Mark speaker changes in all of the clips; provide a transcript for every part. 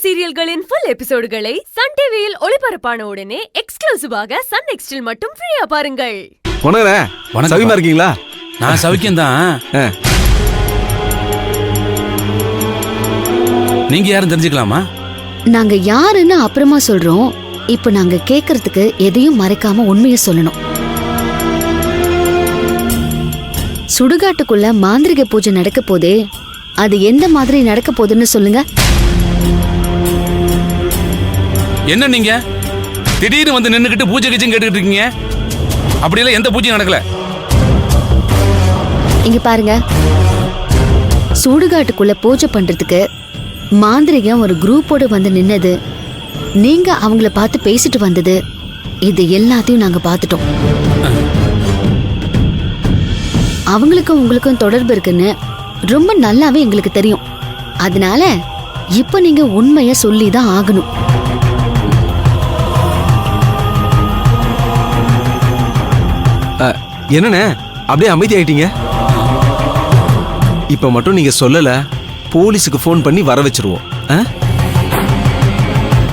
Speaker 1: சீரியல்களின் full எபிசோடுகளை Sun டிவியில் ஒளிபரப்பான உடனே எக்ஸ்க்ளூசிவாக சன் நெக்ஸ்டில் மட்டும் ஃப்ரீயா பாருங்கள்.
Speaker 2: வணக்கம், சௌக்கியமா இருக்கீங்களா?
Speaker 3: நான் சௌக்கியம் தான். நீங்க யாரும் தெரிஞ்சுக்கலாமா?
Speaker 4: நாங்க யாருன்னு அப்புறமா சொல்றோம். இப்ப நாங்க கேக்குறதுக்கு எதையும் மறைக்காம உண்மையை சொல்லணும். சுடுகாட்டுக்குள்ள மாந்திரிக பூஜை நடக்க போதே, அது எந்த மாதிரி நடக்க போகுதுன்னு சொல்லுங்க.
Speaker 3: என்ன நீங்க திடீர்னு வந்து நின்னுக்கிட்டு பூஜை கிச்சன் கேட்டுக்கிட்டு இருக்கீங்க? அப்படியெல்லாம் எந்த பூஜையும் நடக்கல.
Speaker 4: இங்க பாருங்க, சுடுகாட்டுக்குள்ள பூஜை பண்றதுக்கு மாந்திரிகம் ஒரு குரூப்போட வந்து நின்னது, நீங்க அவங்கள பார்த்து பேசிட்டு வந்தது, இது எல்லாத்தையும் நாங்க பார்த்துட்டோம். அவங்களுக்கும் உங்களுக்கும் தொடர்பு இருக்குன்னு ரொம்ப நல்லாவே எங்களுக்கு தெரியும். அதனால இப்ப நீங்க உண்மைய சொல்லிதான் ஆகணும்.
Speaker 2: என்னண்ணே அப்படியே அமைதி ஆயிட்டீங்க? இப்ப மட்டும் நீங்க சொல்லல, போலீஸுக்கு போன் பண்ணி வர வச்சிருவோம்.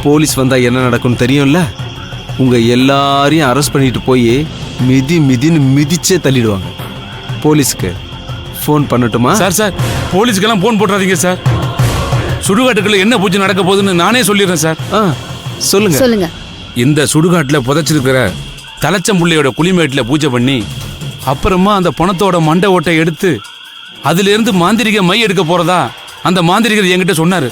Speaker 2: போலீஸ் வந்தா என்ன நடக்கும்னு தெரியும்ல. உங்க எல்லாரையும் அரெஸ்ட் பண்ணிட்டு போய் மிதின்னு மிதிச்சே தள்ளிடுவாங்க. போலீஸ்க்கு போன் பண்ணட்டுமா?
Speaker 3: சார் போலீஸ்க்கெல்லாம் போன் போட்டுறாதீங்க சார். சுடுகாட்டுக்குள்ள என்ன பூஜை நடக்க போகுதுன்னு நானே சொல்லிடுறேன் சார்.
Speaker 2: சொல்லுங்க.
Speaker 3: இந்த சுடுகாட்டுல புதைச்சிருக்கிற தலைச்சம்புள்ளையோட குளிமேட்டில் பூஜை பண்ணி அப்புறமா அந்த பணத்தோட மண்டை ஓட்டை எடுத்து அதுல இருந்து மாந்திரிக மை எடுக்க போறதா அந்த மாந்திரிகர் என்கிட்ட சொன்னாரு.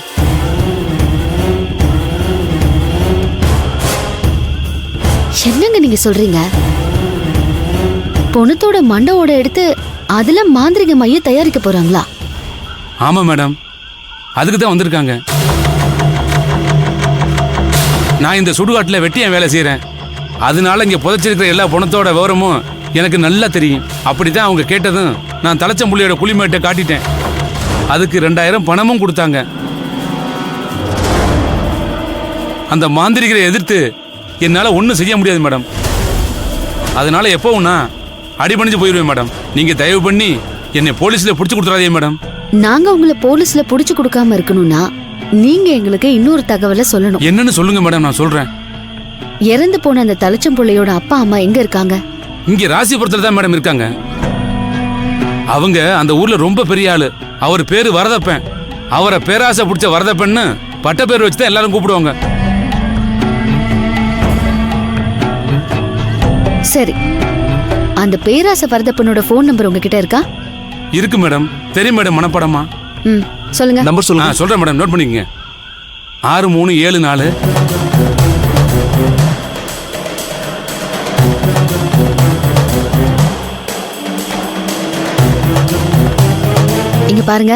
Speaker 4: என்னங்க நீங்க சொல்றீங்க? பொணத்தோட மண்டவோட எடுத்து அதுல மாந்திரிக மைய தயாரிக்க போறாங்களா?
Speaker 3: ஆமா மேடம், அதுக்கு தான் வந்திருக்காங்க. நான் இந்த சுடுகாட்டுல வெட்டியன் வேலை செய்யறேன். அதனால இங்க புதைச்சிருக்கிற எல்லா பணத்தோட விவரமும் எனக்கு நல்லா தெரியும். அப்படித்தான் அவங்க கேட்டதும் நான் தலைச்சம்புள்ளியோட குளிமேட்டை காட்டிட்டேன். அதுக்கு 2000 பணமும் கொடுத்தாங்க. அந்த மாந்திரிகரை எதிர்த்து என்னால ஒன்றும் செய்ய முடியாது மேடம். அதனால எப்பவும் நான் அடிபணிஞ்சு போயிடுவேன் மேடம். நீங்க தயவு பண்ணி என்னை போலீஸ்ல புடிச்சு கொடுத்துறாதே மேடம்.
Speaker 4: நாங்க உங்களை போலீஸ்ல புடிச்சு கொடுக்காம இருக்கணும்னா நீங்க எங்களுக்கு இன்னொரு தகவலை சொல்லணும்.
Speaker 3: என்னன்னு சொல்லுங்க மேடம், நான் சொல்றேன்.
Speaker 4: இறந்து போன அந்த தலைச்சம்புள்ளையோட அப்பா அம்மா எங்க இருக்காங்க?
Speaker 3: இங்க ராசிபுரத்துல தான் மேடம் இருக்காங்க. அவங்க அந்த ஊர்ல ரொம்ப பெரிய ஆளு. அவர் பேரு வரதப்பன். அவரை பேராசை பிடிச்ச வரதப்பன்னு பட்ட பேர் வச்சுதான் எல்லாரும் கூப்பிடுவாங்க.
Speaker 4: சரி, அந்த பேராசை வரதப்பனோட போன் நம்பர் உங்ககிட்ட இருக்கா?
Speaker 3: இருக்கு மேடம். தெரியும் மேடம், மனப்படமா?
Speaker 4: சொல்லுங்க.
Speaker 2: நம்பர் சொல்லுங்க.
Speaker 3: சொல்றேன் மேடம், நோட் பண்ணிக்கங்க. 6374.
Speaker 4: இங்க பாருங்க,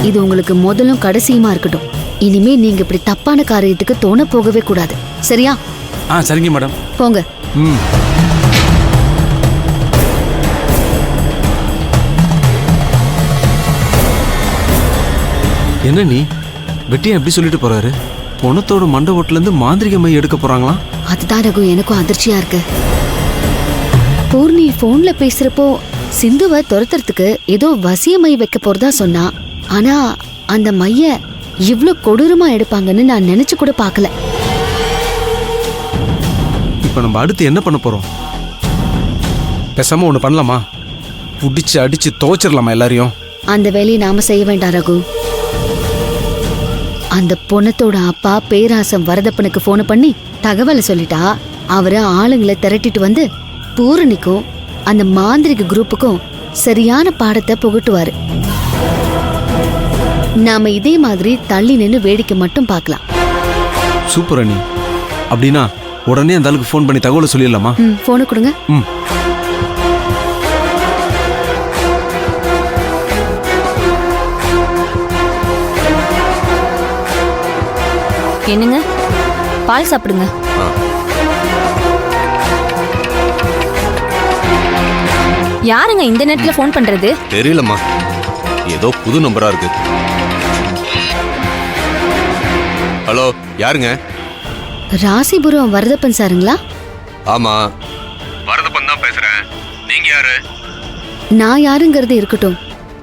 Speaker 4: இது உங்களுக்கு முதலும் கடைசியுமா இருக்கட்டும். இனிமே நீங்க இப்படி தப்பான காரியத்துக்கு தோண போகவே கூடாது. சரியா?
Speaker 3: சரிங்க மேடம்.
Speaker 4: போங்க.
Speaker 2: என்ன நீ வெட்டியா எப்படி சொல்லிட்டு போறாரு? பொணத்தோட மண்டை ஓட்டுல இருந்து மாந்திரிக மை எடுக்க போறாங்களா?
Speaker 4: அதுதான் ரகு, எனக்கும் அதிர்ச்சியா இருக்கு. பூர்ணி போன்ல பேசுறப்போ சிந்துவை துரத்துறதுக்கு ஏதோ வசிய மை வைக்க போறதா சொன்னா. ஆனா அந்த மைய இவ்ளோ கொடூரமா எடுப்பாங்கன்னு நான் நினைச்சு கூட பார்க்கல.
Speaker 2: இப்ப நம்ம அடுத்து என்ன பண்ண போறோம்? பேசாம ஒண்ணு பண்ணலாமா? புடிச்சு அடிச்சு துவைச்சிடலாமா எல்லாரையும்?
Speaker 4: அந்த வேலையை நாம செய்ய வேண்டாம் ரகு. அந்த பொணத்தோட அப்பா பேராசம் வரதப்பனுக்கு போன் பண்ணி தகவலை சொல்லிட்டா அவரை ஆளுங்களை திரட்டிட்டு வந்து பூரணிக்கும் அந்த மாந்திரிக குரூப்புக்கும் சரியான பாடத்தை புகட்டுவாரு. நாம இதே மாதிரி தள்ளி நின்னு வேடிக்கை மட்டும் பார்க்கலாம்.
Speaker 2: சூப்பர் அண்ணி. அப்படின்னா உடனே அந்த ஆளுக்கு போன் பண்ணி தகவலை சொல்லிடலாமா?
Speaker 4: போனை கொடுங்க.
Speaker 5: என்னங்க, பால் சாப்பிடுங்க. யாருங்க இந்த நேரத்துல போன் பண்றது?
Speaker 6: தெரியலம்மா, ஏதோ புது நம்பரா இருக்கு. ஹலோ, யாருங்க?
Speaker 4: ராசிபுரம் வரதப்பன் சாருங்களா?
Speaker 6: ஆமா, வரதப்பன் தான் பேசுறேன். நீங்க யாரு?
Speaker 4: நான் யாருங்கிறது இருக்கட்டும்,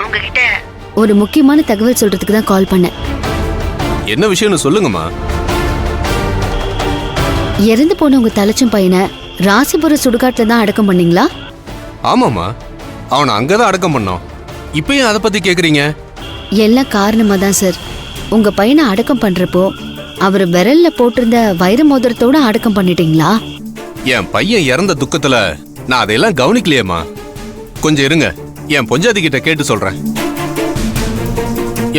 Speaker 4: உங்ககிட்ட ஒரு முக்கியமான தகவல் சொல்றதுக்கு தான் கால் பண்ணேன்.
Speaker 6: என்ன விஷயம்னு சொல்லுங்கம்மா.
Speaker 4: இறந்து போன உங்க தலைச்சும் பையனை ராசிபுர சுடுகாட்டுல தான் அடக்கம் பண்ணீங்களா?
Speaker 6: ஆமாம்மா, அவனை அங்கதான் அடக்கம் பண்ணோம். இப்ப ஏன் அதை பத்தி கேக்குறீங்க?
Speaker 4: எல்லாம் காரணமா தான் சார். உங்க பையனை அடக்கம் பண்றப்போ அவர் விரல்ல போட்டிருந்த வைர மோதிரத்தோட அடக்கம் பண்ணிட்டீங்களா?
Speaker 6: என் பையன் இறந்த துக்கத்துல நான் அதையெல்லாம் கவனிக்கலையேம்மா. கொஞ்சம் இருங்க, என் பொஞ்சாதி கிட்ட கேட்டு சொல்றேன்.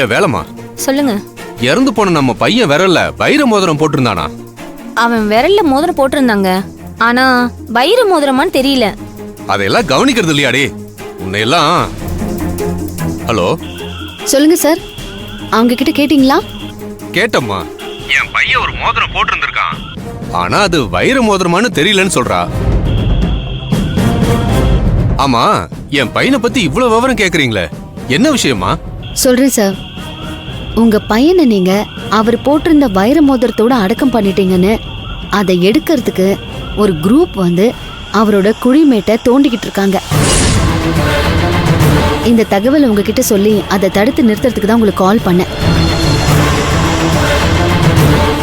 Speaker 6: என் வேலைம்மா,
Speaker 5: சொல்லுங்க.
Speaker 6: இறந்து போன நம்ம பையன் விரல்ல வைர மோதிரம் போட்டிருந்தானா?
Speaker 5: அவன் விரல்ல மோதிரம் போட்டிருந்தாங்க. ஆனா வைர மோதிரமான்னு தெரியல.
Speaker 6: அதையெல்லாம் கவனிக்கிறது இல்லையாடி உன்னையெல்லாம். ஹலோ,
Speaker 4: சொல்லுங்க சார், அவங்க கிட்ட கேட்டீங்களா?
Speaker 6: கேட்டம்மா. என் பையன் ஒரு மோதிரம் போட்டிருந்திருக்கான், ஆனா அது வைர மோதிரமான்னு தெரியலன்னு சொல்றா. ஆமா, என் பையனை பத்தி இவ்வளவு விவரம் கேக்குறீங்களே, என்ன விஷயமா?
Speaker 4: சொல்றேன் சார். உங்க பையனை நீங்க அவர் போட்டிருந்த வைர மோதிரத்தோட அடக்கம் பண்ணிட்டீங்கன்னு அதை எடுக்கிறதுக்கு ஒரு குரூப் வந்து அவரோட குழிமேட்டை தோண்டிக்கிட்டு இருக்காங்க. இந்த தகவல் உங்ககிட்ட சொல்லி அதை தடுத்து நிறுத்துறதுக்கு தான் உங்களுக்கு கால் பண்ணேன்.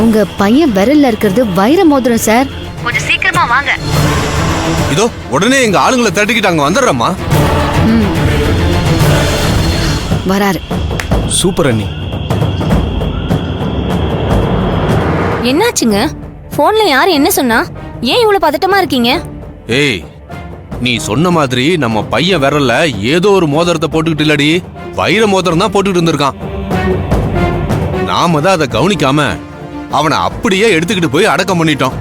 Speaker 4: உங்க பையன் விரல்ல இருக்கிறது வைர மோதிரம் சார். கொஞ்சம் சீக்கிரமா வாங்க.
Speaker 6: இதோ உடனே எங்க ஆளுங்களை தட்டிக்கிட்டு அங்க வந்துடுறேம்மா.
Speaker 4: வராரு.
Speaker 2: சூப்பர் அண்ணி.
Speaker 5: என்னாச்சுங்க? போன்ல யாரு என்ன சொன்னா? ஏன் இவ்வளவு பதட்டமா இருக்கீங்க?
Speaker 6: ஏய், நீ சொன்ன மாதிரி நம்ம பையன் விரல்ல ஏதோ ஒரு மோதிரத்தை போட்டுக்கிட்டு இல்லடி, வைர மோதிரம் தான் போட்டுக்கிட்டு இருந்திருக்கான். நாம தான் அதை கவனிக்காம அவனை அப்படியே எடுத்துக்கிட்டு போய் அடக்கம் பண்ணிட்டோம்.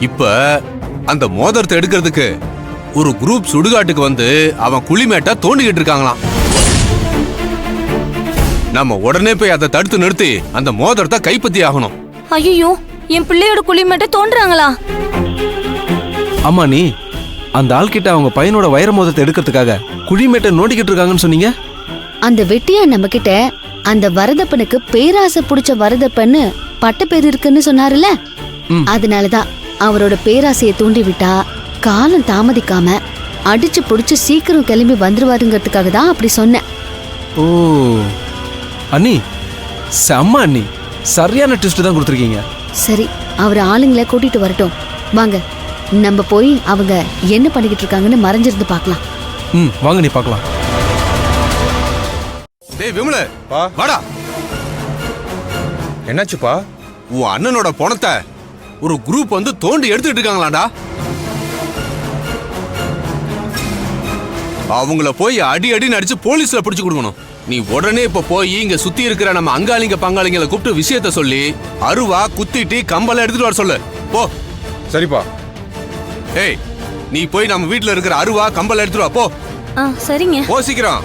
Speaker 6: இப்ப அந்த மோதிரத்தை எடுக்கிறதுக்கு ஒரு குரூப் சுடுகாட்டுக்கு வந்து அவன் குழிமேட்டா தோண்டிக்கிட்டு இருக்காங்களாம். நம்ம உடனே போய் அதை தடுத்து நிறுத்தி அந்த மோதிரத்தை கைப்பற்றி ஆகணும்.
Speaker 5: ஐயோ, என் பிள்ளையோட குழிமேட்டை தோன்றாங்களா?
Speaker 2: ஆமா நீ அந்த ஆள்கிட்ட அவங்க பையனோட வைர மோதிரத்தை எடுக்கிறதுக்காக குழிமேட்டை நோண்டிக்கிட்டு இருக்காங்கன்னு சொன்னீங்க.
Speaker 4: அந்த வெட்டியா நம்ம கிட்ட அந்த வரதப்பனுக்கு பேராசை புடிச்ச வரதப்பன்னு பட்ட பேர் இருக்குன்னு சொன்னாருல்ல, அதனாலதான் அவரோட பேராசையை தூண்டி விட்டா காலம் தாமதிக்காம அடிச்சு புடிச்சு சீக்கிரம் கிளம்பி வந்துருவாருங்கிறதுக்காக தான் அப்படி சொன்னேன்.
Speaker 2: ஓ அண்ணி, செம்ம அண்ணி, சரியான ட்விஸ்ட் தான் கொடுத்துருக்கீங்க.
Speaker 4: சரி, அவர் ஆளுங்களை கூட்டிட்டு வரட்டும். வாங்க, நம்ம போய் அவங்க என்ன பண்ணிக்கிட்டு இருக்காங்கன்னு மறைஞ்சிருந்து பார்க்கலாம்.
Speaker 2: வாங்க நீ பார்க்கலாம்.
Speaker 6: டேய் விமல, வாடா.
Speaker 7: என்னாச்சுப்பா?
Speaker 6: உன் அண்ணனோட பணத்தை ஒரு குரூப் வந்து தோண்டி எடுத்துக்கிட்டு இருக்காங்களாடா. அவங்கள போய் அடி அடின்னு அடிச்சு போலீஸ்ல பிடிச்சு கொடுக்கணும். நீ உடனே இப்ப போய் இங்க சுத்தி இருக்கிற நம்ம அங்காளிங்க பங்காளிங்களை கூப்பிட்டு விஷயத்த சொல்லி அருவா குத்திட்டு கம்பெல்லாம் எடுத்துட்டு வர சொல்லு. போ.
Speaker 7: சரிப்பா.
Speaker 6: ஏய், நீ போய் நம்ம வீட்டுல இருக்கிற அருவா கம்பெல்லாம் எடுத்துட்டு வா. போ.
Speaker 5: சரிங்க.
Speaker 6: போ சீக்கிரம்.